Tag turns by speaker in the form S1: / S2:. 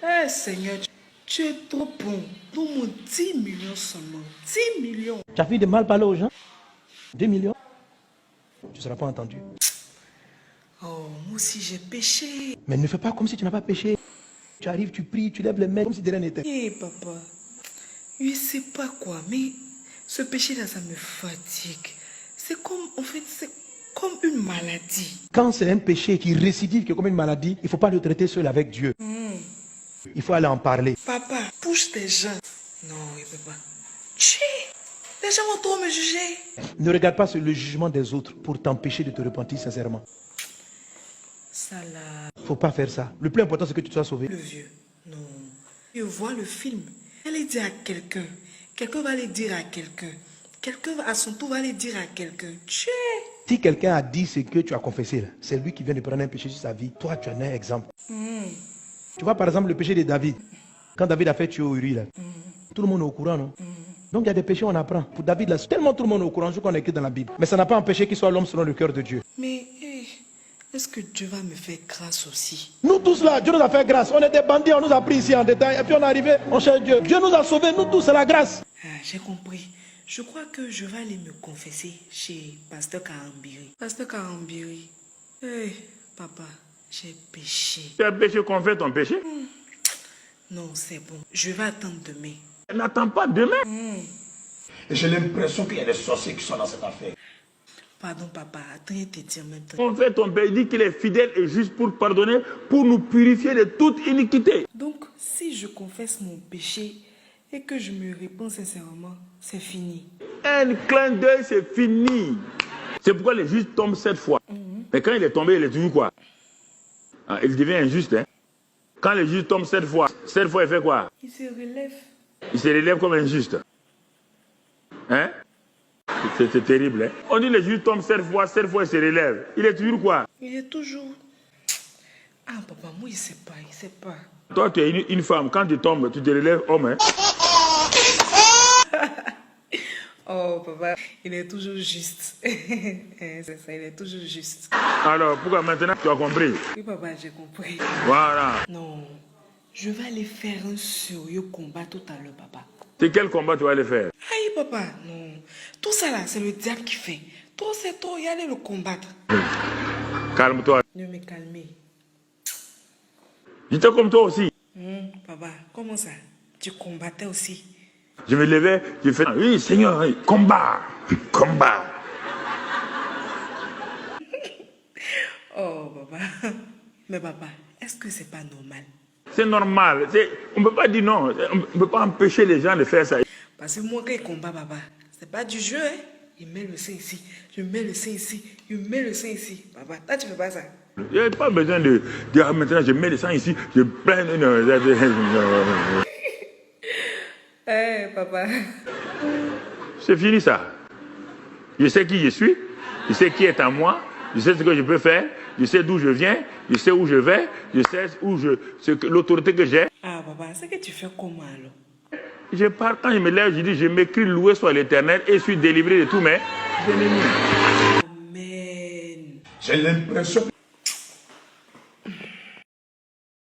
S1: Eh Seigneur, tu es trop bon. Donne-moi 10 millions seulement. 10 millions.
S2: Tu as fini de mal parler aux gens? 2 millions? Tu ne seras pas entendu.
S1: Oh, moi aussi j'ai péché.
S2: Mais ne fais pas comme si tu n'as pas péché. Tu arrives, tu pries, tu lèves les mains comme si de rien n'était.
S1: Eh papa, je sais pas quoi, mais ce péché-là, ça me fatigue. C'est comme, en fait, c'est comme une maladie.
S2: Quand c'est un péché qui récidive, qui est comme une maladie, il ne faut pas le traiter seul avec Dieu. Il faut aller en parler.
S1: Papa, pousse tes gens. Non, il peut pas. Tchè, les gens vont trop me juger.
S2: Ne regarde pas le jugement des autres pour t'empêcher de te repentir sincèrement.
S1: Ça là,
S2: Il ne faut pas faire ça. Le plus important, c'est que tu sois sauvé.
S1: le vieux. Non. Je vois le film. Elle dit à quelqu'un. Quelqu'un va le dire à quelqu'un. Quelqu'un à son tour va le dire à quelqu'un. Tchè.
S2: Si quelqu'un a dit ce que tu as confessé, c'est lui qui vient de prendre un péché sur sa vie. Toi, tu en as un exemple. Tu vois par exemple le péché de David. Quand David a fait tuer Uri, là, tout le monde est au courant, non? Donc il y a des péchés on apprend. Pour David, là, tellement tout le monde est au courant, je qu'on a écrit dans la Bible. Mais ça n'a pas empêché qu'il soit l'homme selon le cœur de Dieu.
S1: Mais est-ce que Dieu va me faire grâce aussi?
S2: Nous tous là, Dieu nous a fait grâce. On était bandits, on nous a pris ici en détail. Et puis on est arrivé, on cherche Dieu. Dieu nous a sauvés, nous tous, c'est la grâce.
S1: Ah, j'ai compris. Je crois que je vais aller me confesser chez Pasteur Karambiri. Pasteur Karambiri. Papa, j'ai péché.
S3: Tu as péché, confesse ton péché.
S1: Non, c'est bon. Je vais attendre demain.
S3: N'attends pas demain.
S4: Et j'ai l'impression qu'il y a des sorciers qui sont dans cette affaire.
S1: Pardon, papa. Attends, je te dis en même temps.
S3: Confesse ton péché, dit qu'il est fidèle et juste pour pardonner, pour nous purifier de toute iniquité.
S1: Donc, si je confesse mon péché et que je me réponds sincèrement, c'est fini.
S3: Un clin d'œil, c'est fini. C'est pourquoi le juge tombe 7 fois. Mais quand il est tombé, il est toujours quoi? Ah, il devient injuste. Hein? Quand le juge tombe 7 fois, il fait quoi?
S1: Il se relève.
S3: Il se relève comme injuste. Hein? C'est terrible. Hein? On dit le juge tombe 7 fois, il se relève. Il est toujours quoi?
S1: Il est toujours... Ah, papa, moi, il sait pas, il sait pas.
S3: Toi, tu es une femme. Quand tu tombes, tu te relèves homme. Hein?
S1: Oh, papa, il est toujours juste. C'est ça, il est toujours juste.
S3: Alors, pourquoi maintenant tu as compris?
S1: Oui, papa, j'ai compris.
S3: Voilà.
S1: Non, je vais aller faire un sérieux combat tout à l'heure, papa.
S3: C'est quel combat tu vas aller faire?
S1: Aïe, papa, non. Tout ça là, c'est le diable qui fait. Trop, c'est trop, y aller le combattre.
S3: Calme-toi.
S1: Ne me calmer.
S3: J'étais comme toi aussi.
S1: Papa, comment ça? Tu combattais aussi?
S3: Je me levais, je fais, oui, Seigneur, oui, combat, combat.
S1: Oh, papa. Mais papa, est-ce que c'est pas normal?
S3: C'est normal. On ne peut pas dire non. On ne peut pas empêcher les gens de faire ça.
S1: Parce que moi, quand il combat, papa, c'est pas du jeu, hein? Il met le sein ici, je mets le sein ici, je mets le sein ici. Papa, toi, tu fais pas ça.
S3: Il n'y a pas besoin de dire maintenant je mets le sang ici, je prends une...
S1: Papa.
S3: C'est fini ça. Je sais qui je suis, je sais qui est en moi, je sais ce que je peux faire, je sais d'où je viens, je sais où je vais, je sais l'autorité que j'ai.
S1: Ah, papa, c'est que tu fais comment alors?
S3: Je pars, quand je me lève, je dis, je m'écris loué soit l'Éternel et je suis délivré de tous mes ennemis.
S1: Amen.
S4: J'ai l'impression